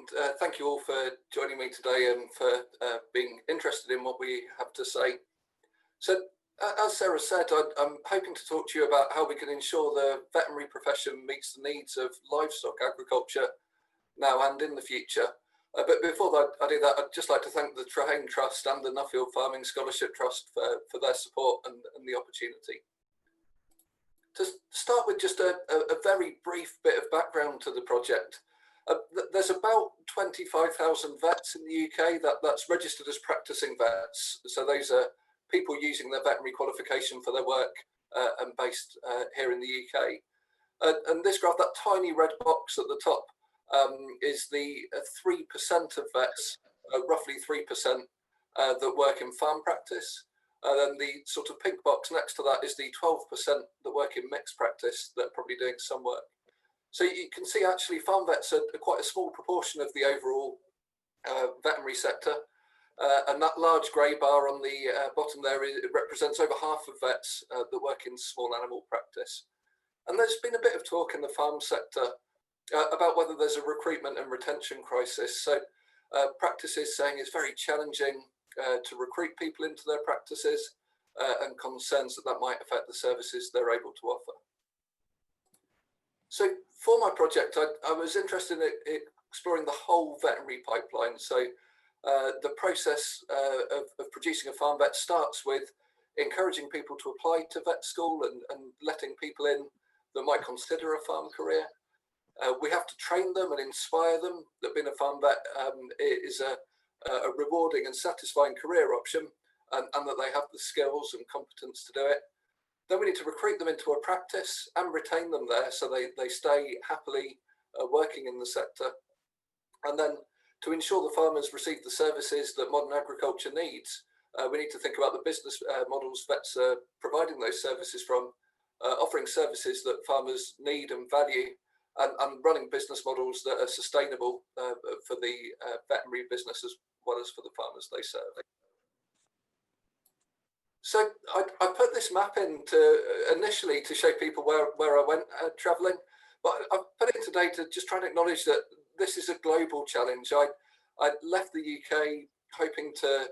and thank you all for joining me today and for being interested in what we have to say. So, as Sarah said, I'm hoping to talk to you about how we can ensure the veterinary profession meets the needs of livestock agriculture now and in the future. But before I do that, I'd just like to thank the Traherne Trust and the Nuffield Farming Scholarship Trust for their support and the opportunity. To start with just a very brief bit of background to the project. There's about 25,000 vets in the UK that's registered as practicing vets. So those are people using their veterinary qualification for their work and based here in the UK. And this graph, that tiny red box at the top, is the 3% of vets, roughly 3%, that work in farm practice. Then the sort of pink box next to that is the 12% that work in mixed practice that are probably doing some work. So you can see actually farm vets are quite a small proportion of the overall veterinary sector. And that large grey bar on the bottom there, it represents over half of vets that work in small animal practice. And there's been a bit of talk in the farm sector about whether there's a recruitment and retention crisis. So practices saying it's very challenging to recruit people into their practices and concerns that might affect the services they're able to offer. So for my project, I was interested in exploring the whole veterinary pipeline. So the process of producing a farm vet starts with encouraging people to apply to vet school and letting people in that might consider a farm career. We have to train them and inspire them that being a farm vet is a rewarding and satisfying career option, and that they have the skills and competence to do it. Then we need to recruit them into a practice and retain them there so they stay happily working in the sector. And then to ensure the farmers receive the services that modern agriculture needs, we need to think about the business models vets are providing those services from, offering services that farmers need and value, and running business models that are sustainable for the veterinary business as well as for the farmers they serve. So I put this map in initially to show people where I went travelling, but I've put it in today to just try and acknowledge that this is a global challenge. I left the UK hoping to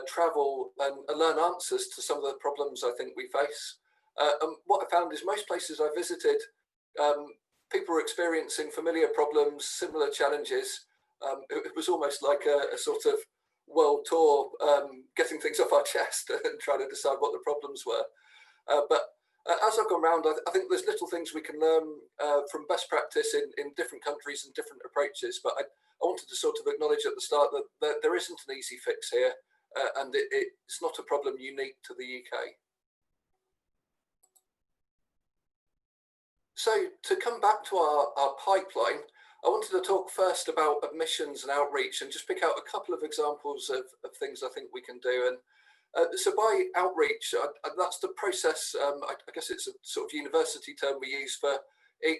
travel and learn answers to some of the problems I think we face. And what I found is most places I visited, people were experiencing familiar problems, similar challenges. It was almost like a sort of world tour, getting things off our chest and trying to decide what the problems were. But as I've gone around, I think there's little things we can learn from best practice in different countries and different approaches. But I wanted to sort of acknowledge at the start that there isn't an easy fix here, and it's not a problem unique to the UK. So to come back to our pipeline, I wanted to talk first about admissions and outreach and just pick out a couple of examples of things I think we can do. And so by outreach, that's the process, I guess it's a sort of university term we use for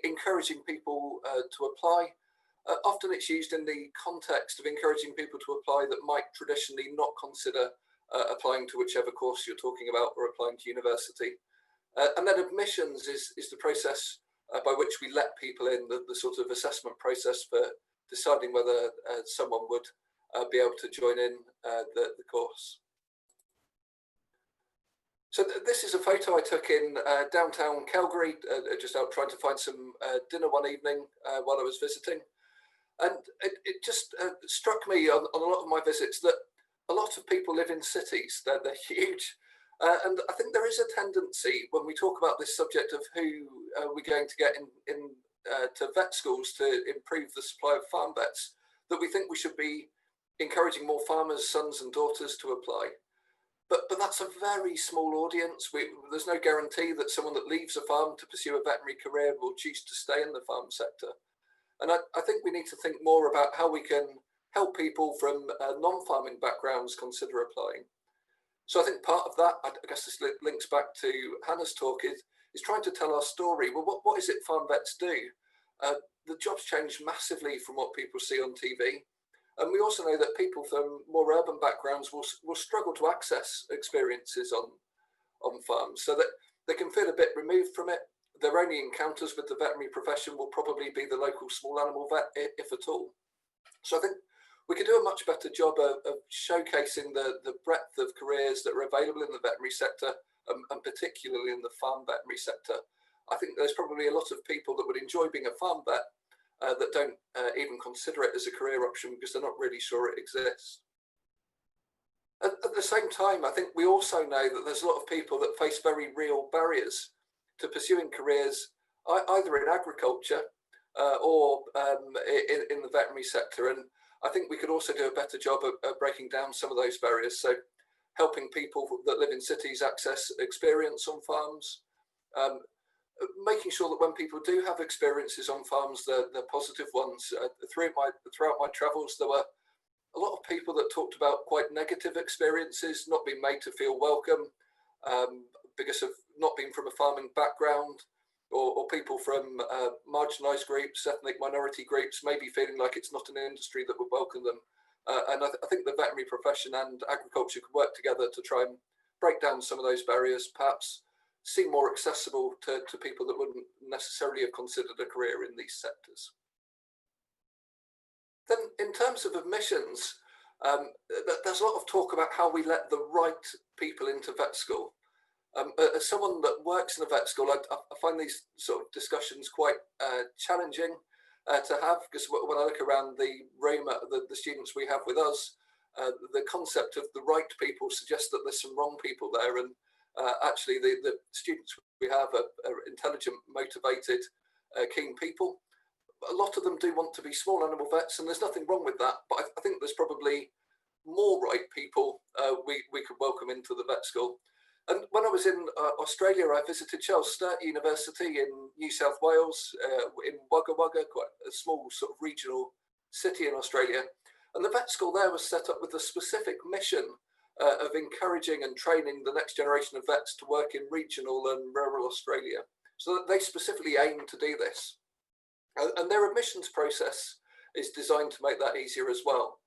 encouraging people to apply. Often it's used in the context of encouraging people to apply that might traditionally not consider applying to whichever course you're talking about or applying to university. And then admissions is the process by which we let people in, the sort of assessment process for deciding whether someone would be able to join in the course. So this is a photo I took in downtown Calgary, just out trying to find some dinner one evening while I was visiting. And it just struck me on a lot of my visits that a lot of people live in cities. They're huge. And I think there is a tendency when we talk about this subject of who we're going to get in to vet schools to improve the supply of farm vets, that we think we should be encouraging more farmers' sons and daughters to apply. But that's a very small audience. There's no guarantee that someone that leaves a farm to pursue a veterinary career will choose to stay in the farm sector. And I think we need to think more about how we can help people from non-farming backgrounds consider applying. So I think part of that, I guess this links back to Hannah's talk, is trying to tell our story. Well, what is it farm vets do? The jobs change massively from what people see on TV. And we also know that people from more urban backgrounds will struggle to access experiences on farms, so that they can feel a bit removed from it. Their only encounters with the veterinary profession will probably be the local small animal vet, if at all. So I think we could do a much better job of showcasing the breadth of careers that are available in the veterinary sector, and particularly in the farm veterinary sector. I think there's probably a lot of people that would enjoy being a farm vet that don't even consider it as a career option because they're not really sure it exists. At the same time, I think we also know that there's a lot of people that face very real barriers to pursuing careers either in agriculture or in the veterinary sector. And I think we could also do a better job of breaking down some of those barriers. So helping people that live in cities access experience on farms, making sure that when people do have experiences on farms, they're positive ones. Throughout my travels, there were a lot of people that talked about quite negative experiences, not being made to feel welcome because of not being from a farming background, or people from marginalised groups, ethnic minority groups, maybe feeling like it's not an industry that would welcome them. And I think the veterinary profession and agriculture could work together to try and break down some of those barriers, perhaps seem more accessible to people that wouldn't necessarily have considered a career in these sectors. Then in terms of admissions, there's a lot of talk about how we let the right people into vet school. As someone that works in a vet school, I find these sort of discussions quite challenging to have, because when I look around the room at the students we have with us, the concept of the right people suggests that there's some wrong people there, and actually the students we have are intelligent, motivated, keen people. A lot of them do want to be small animal vets, and there's nothing wrong with that, but I think there's probably more right people we could welcome into the vet school. And when I was in Australia, I visited Charles Sturt University in New South Wales, in Wagga Wagga, quite a small sort of regional city in Australia. And the vet school there was set up with a specific mission of encouraging and training the next generation of vets to work in regional and rural Australia. So they specifically aim to do this. And their admissions process is designed to make that easier as well.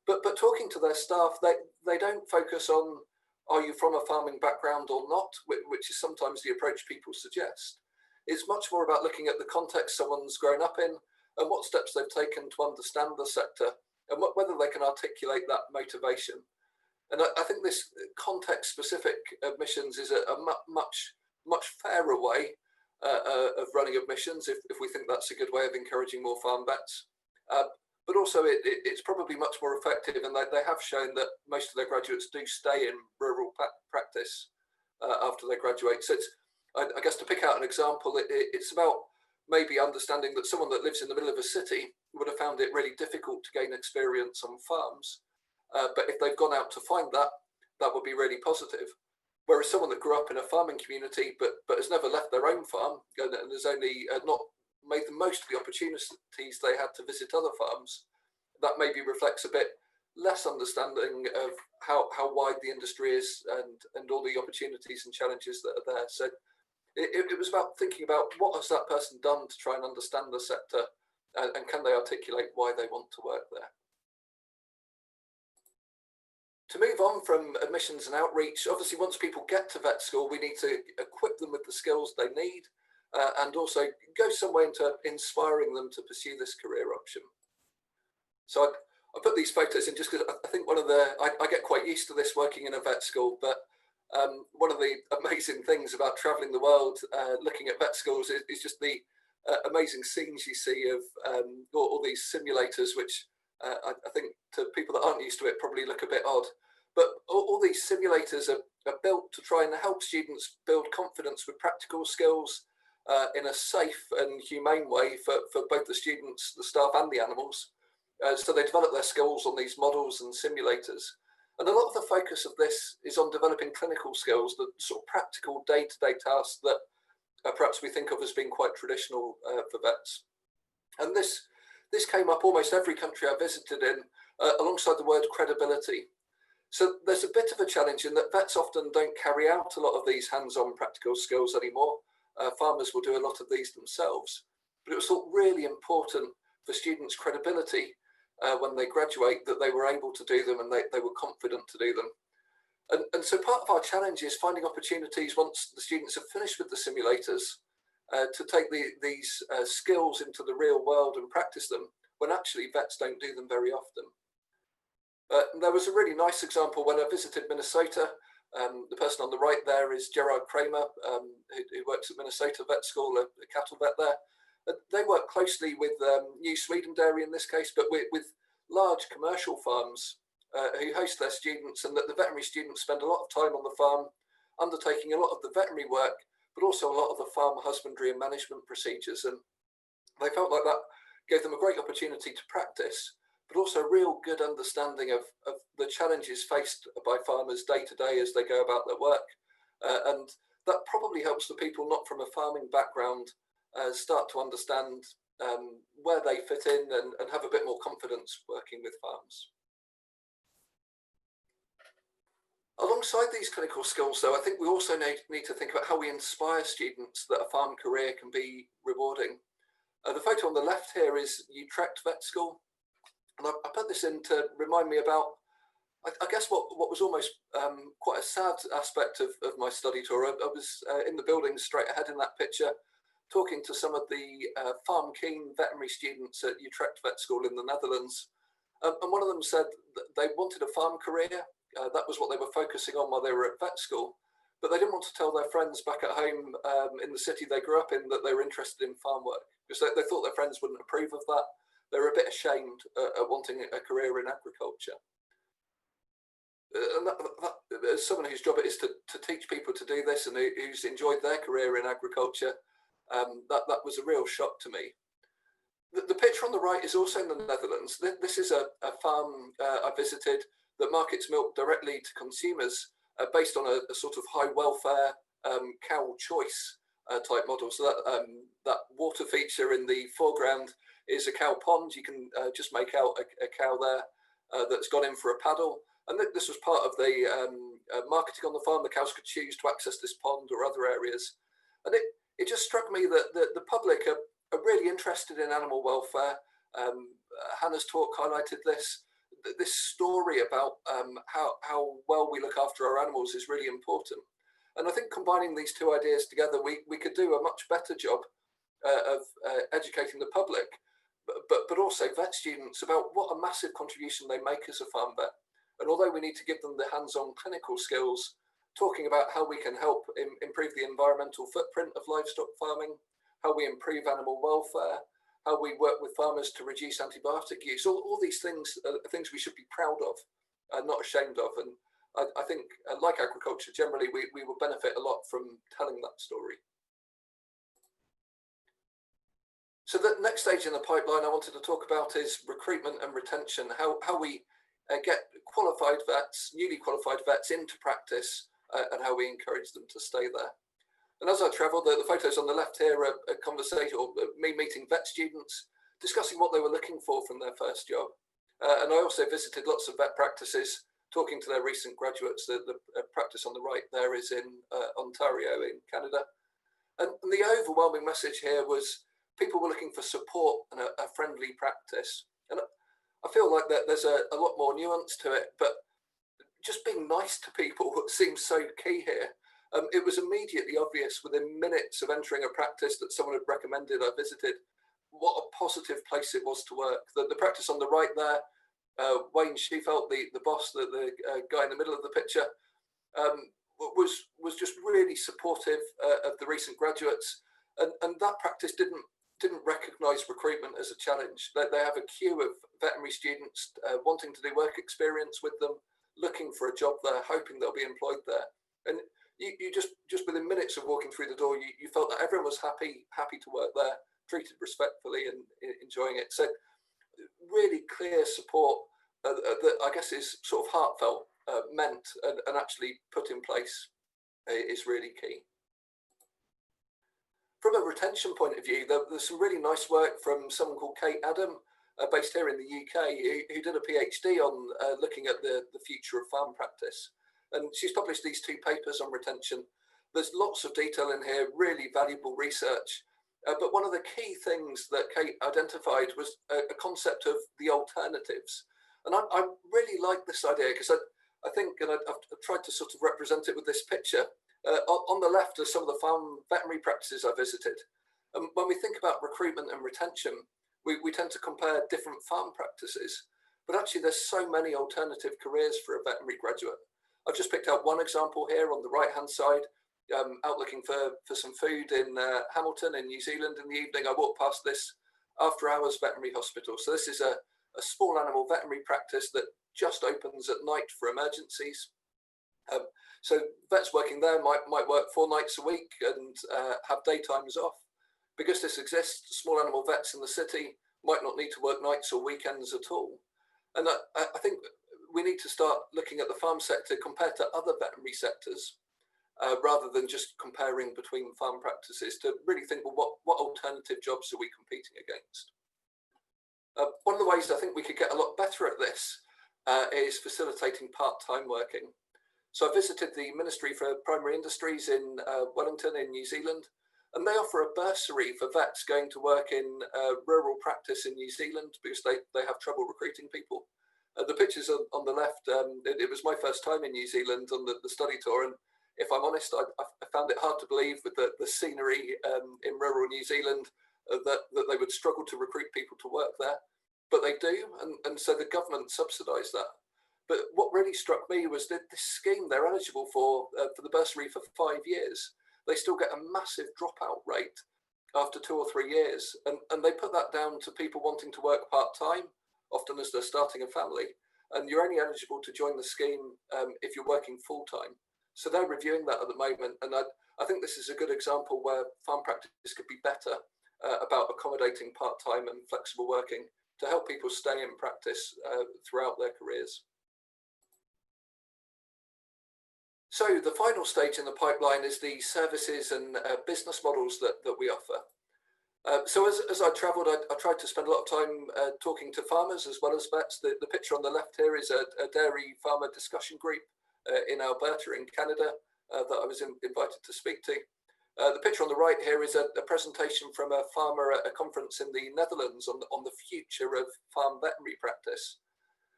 But talking to their staff, they don't focus on, are you from a farming background or not, which is sometimes the approach people suggest. It's much more about looking at the context someone's grown up in and what steps they've taken to understand the sector and whether they can articulate that motivation. And I think this context-specific admissions is a much fairer way of running admissions if we think that's a good way of encouraging more farm vets. But also it's probably much more effective, and they have shown that most of their graduates do stay in rural practice after they graduate. So it's, I guess, to pick out an example, it's about maybe understanding that someone that lives in the middle of a city would have found it really difficult to gain experience on farms. But if they've gone out to find that, that would be really positive. Whereas someone that grew up in a farming community but has never left their own farm and has only not made the most of the opportunities they had to visit other farms, that maybe reflects a bit less understanding of how wide the industry is and all the opportunities and challenges that are there. So it was about thinking about what has that person done to try and understand the sector, and can they articulate why they want to work there. To move on from admissions and outreach, obviously once people get to vet school, we need to equip them with the skills they need and also go some way into inspiring them to pursue this career option. So I put these photos in just because I think I get quite used to this working in a vet school, but one of the amazing things about traveling the world looking at vet schools is just the amazing scenes you see of all these simulators, which I think to people that aren't used to it probably look a bit odd. But all these simulators are built to try and help students build confidence with practical skills in a safe and humane way for both the students, the staff and the animals. So they develop their skills on these models and simulators. And a lot of the focus of this is on developing clinical skills, the sort of practical day-to-day tasks that perhaps we think of as being quite traditional for vets. And this came up almost every country I visited in, alongside the word credibility. So there's a bit of a challenge in that vets often don't carry out a lot of these hands-on practical skills anymore. Farmers will do a lot of these themselves. But it was thought really important for students' credibility when they graduate that they were able to do them and they were confident to do them. And so part of our challenge is finding opportunities once the students have finished with the simulators to take these skills into the real world and practice them, when actually vets don't do them very often. There was a really nice example when I visited Minnesota. The person on the right there is Gerard Kramer, who works at Minnesota Vet School, a cattle vet there. They work closely with New Sweden Dairy in this case, but with large commercial farms who host their students, and that the veterinary students spend a lot of time on the farm undertaking a lot of the veterinary work, but also a lot of the farm husbandry and management procedures. And they felt like that gave them a great opportunity to practice, but also a real good understanding of the challenges faced by farmers day to day as they go about their work. And that probably helps the people not from a farming background start to understand where they fit in and have a bit more confidence working with farms. Alongside these clinical skills, though, I think we also need to think about how we inspire students that a farm career can be rewarding. The photo on the left here is Utrecht Vet School. And I put this in to remind me about, I guess, what was almost quite a sad aspect of my study tour. I was in the building straight ahead in that picture, talking to some of the farm-keen veterinary students at Utrecht Vet School in the Netherlands. And one of them said that they wanted a farm career. That was what they were focusing on while they were at vet school. But they didn't want to tell their friends back at home in the city they grew up in that they were interested in farm work, because they thought their friends wouldn't approve of that. They were a bit ashamed at wanting a career in agriculture. And as someone whose job it is to teach people to do this and who's enjoyed their career in agriculture, that was a real shock to me. The picture on the right is also in the Netherlands. This is a farm I visited that markets milk directly to consumers based on a sort of high welfare cow choice type model. So that water feature in the foreground is a cow pond. You can just make out a cow there that's gone in for a paddle. And this was part of the marketing on the farm. The cows could choose to access this pond or other areas. And it just struck me that the public are really interested in animal welfare. Hannah's talk highlighted this story about how well we look after our animals is really important. And I think combining these two ideas together, we could do a much better job of educating the public, but also vet students about what a massive contribution they make as a farm vet. And although we need to give them the hands-on clinical skills, talking about how we can help improve the environmental footprint of livestock farming, how we improve animal welfare, how we work with farmers to reduce antibiotic use, all these things are things we should be proud of and not ashamed of. And I think, like agriculture generally, we will benefit a lot from telling that story. So the next stage in the pipeline I wanted to talk about is recruitment and retention, how we get qualified vets, newly qualified vets into practice, and how we encourage them to stay there. And as I travelled, the photos on the left here are a conversation, or me meeting vet students, discussing what they were looking for from their first job. And I also visited lots of vet practices, talking to their recent graduates. The practice on the right there is in Ontario in Canada. And the overwhelming message here was people were looking for support and a friendly practice. And I feel like that there's a lot more nuance to it, but just being nice to people seems so key here. It was immediately obvious within minutes of entering a practice that someone had recommended I visited what a positive place it was to work. The practice on the right there, Wayne Shefelt, the boss, the guy in the middle of the picture, was just really supportive of the recent graduates, and that practice didn't recognise recruitment as a challenge. They have a queue of veterinary students wanting to do work experience with them, looking for a job there, hoping they'll be employed there. And you just within minutes of walking through the door, you felt that everyone was happy to work there, treated respectfully and enjoying it. So really clear support that I guess is sort of heartfelt, meant and actually put in place is really key. From a retention point of view, there's some really nice work from someone called Kate Adam, based here in the UK, who did a PhD on looking at the future of farm practice. And she's published these two papers on retention. There's lots of detail in here, really valuable research. But one of the key things that Kate identified was a concept of the alternatives. And I really like this idea because I think, and I've tried to sort of represent it with this picture. On the left are some of the farm veterinary practices I visited. And when we think about recruitment and retention, we tend to compare different farm practices, but actually there's so many alternative careers for a veterinary graduate. I've just picked out one example here on the right-hand side. Out looking for some food in Hamilton in New Zealand in the evening. I walked past this after-hours veterinary hospital. So this is a small animal veterinary practice that just opens at night for emergencies. So vets working there might work 4 nights a week and have daytimes off. Because this exists, small animal vets in the city might not need to work nights or weekends at all. And I think we need to start looking at the farm sector compared to other veterinary sectors, rather than just comparing between farm practices, to really think, well, what alternative jobs are we competing against? One of the ways I think we could get a lot better at this is facilitating part-time working. So I visited the Ministry for Primary Industries in Wellington in New Zealand, and they offer a bursary for vets going to work in rural practice in New Zealand because they have trouble recruiting people. The pictures on the left, it was my first time in New Zealand on the study tour, and if I'm honest, I found it hard to believe with the scenery in rural New Zealand that they would struggle to recruit people to work there, but they do, and so the government subsidised that. But what really struck me was that this scheme they're eligible for the bursary for 5 years. They still get a massive dropout rate after 2 or 3 years, and they put that down to people wanting to work part-time, often as they're starting a family, and you're only eligible to join the scheme if you're working full-time. So they're reviewing that at the moment, and I think this is a good example where farm practice could be better about accommodating part-time and flexible working to help people stay in practice throughout their careers. So the final stage in the pipeline is the services and business models that we offer. So as I travelled, I tried to spend a lot of time talking to farmers as well as vets. The picture on the left here is a dairy farmer discussion group in Alberta in Canada that I was invited to speak to. The picture on the right here is a presentation from a farmer at a conference in the Netherlands on the future of farm veterinary practice.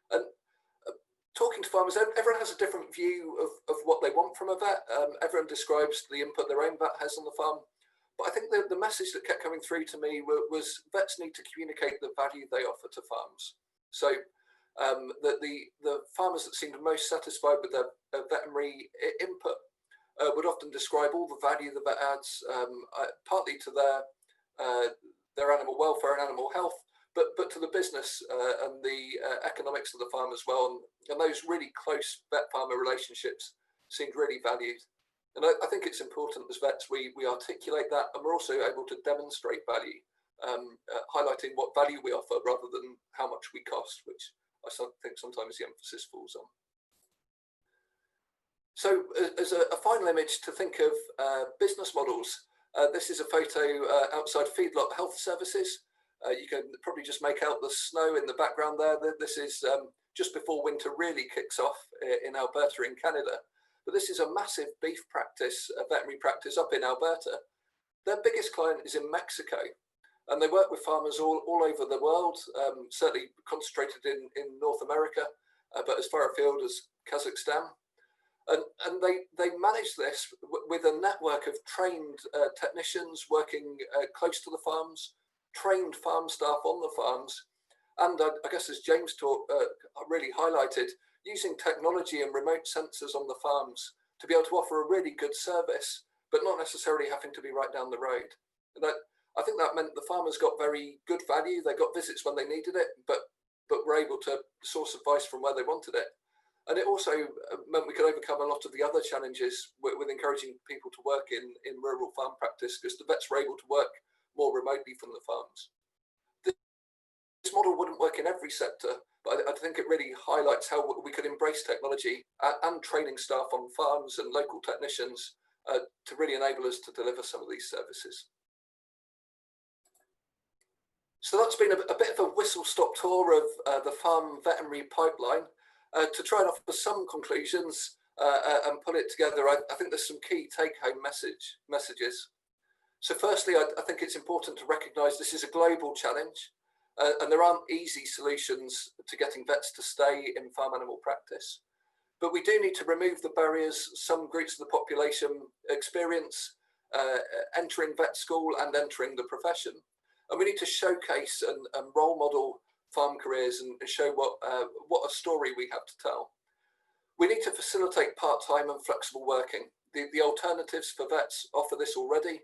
And talking to farmers, everyone has a different view of what they want from a vet. Everyone describes the input their own vet has on the farm. But I think the message that kept coming through to me was vets need to communicate the value they offer to farms. So the farmers that seemed most satisfied with their veterinary input would often describe all the value the vet adds, partly to their animal welfare and animal health, but to the business and the economics of the farm as well. And those really close vet-farmer relationships seemed really valued. And I think it's important as vets we articulate that, and we're also able to demonstrate value, highlighting what value we offer rather than how much we cost, which I think sometimes the emphasis falls on. So as a final image to think of business models, this is a photo outside Feedlot Health Services. You can probably just make out the snow in the background there. This is just before winter really kicks off in Alberta in Canada. But this is a massive beef practice, a veterinary practice up in Alberta. Their biggest client is in Mexico, and they work with farmers all over the world, certainly concentrated in North America, but as far afield as Kazakhstan. And they manage this with a network of trained technicians working close to the farms, trained farm staff on the farms, and I guess as James really highlighted, using technology and remote sensors on the farms to be able to offer a really good service, but not necessarily having to be right down the road. And I think that meant the farmers got very good value. They got visits when they needed it, but were able to source advice from where they wanted it. And it also meant we could overcome a lot of the other challenges with encouraging people to work in rural farm practice, because the vets were able to work more remotely from the farms. This model wouldn't work in every sector, but I think it really highlights how we could embrace technology and training staff on farms and local technicians to really enable us to deliver some of these services. So that's been a bit of a whistle-stop tour of the farm veterinary pipeline. To try and offer some conclusions and put it together, I think there's some key take-home messages. So firstly, I think it's important to recognise this is a global challenge, and there aren't easy solutions to getting vets to stay in farm animal practice. But we do need to remove the barriers some groups of the population experience entering vet school and entering the profession. And we need to showcase and role model farm careers and show what a story we have to tell. We need to facilitate part-time and flexible working. The alternatives for vets offer this already.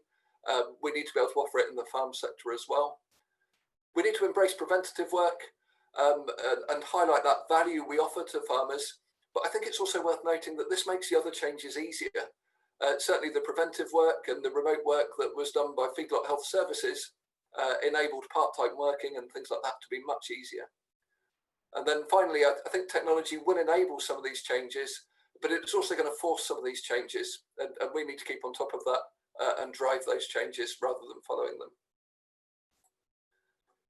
We need to be able to offer it in the farm sector as well. We need to embrace preventative work and highlight that value we offer to farmers. But I think it's also worth noting that this makes the other changes easier. Certainly the preventive work and the remote work that was done by Feedlot Health Services enabled part-time working and things like that to be much easier. And then finally, I think technology will enable some of these changes, but it's also going to force some of these changes, and we need to keep on top of that and drive those changes rather than following them.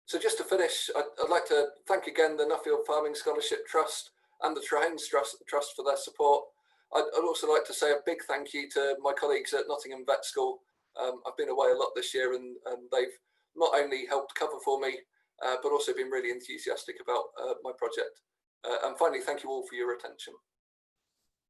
So just to finish, I'd like to thank again the Nuffield Farming Scholarship Trust and the Trains Trust for their support. I'd also like to say a big thank you to my colleagues at Nottingham Vet School. I've been away a lot this year, and they've not only helped cover for me, but also been really enthusiastic about my project. And finally, thank you all for your attention.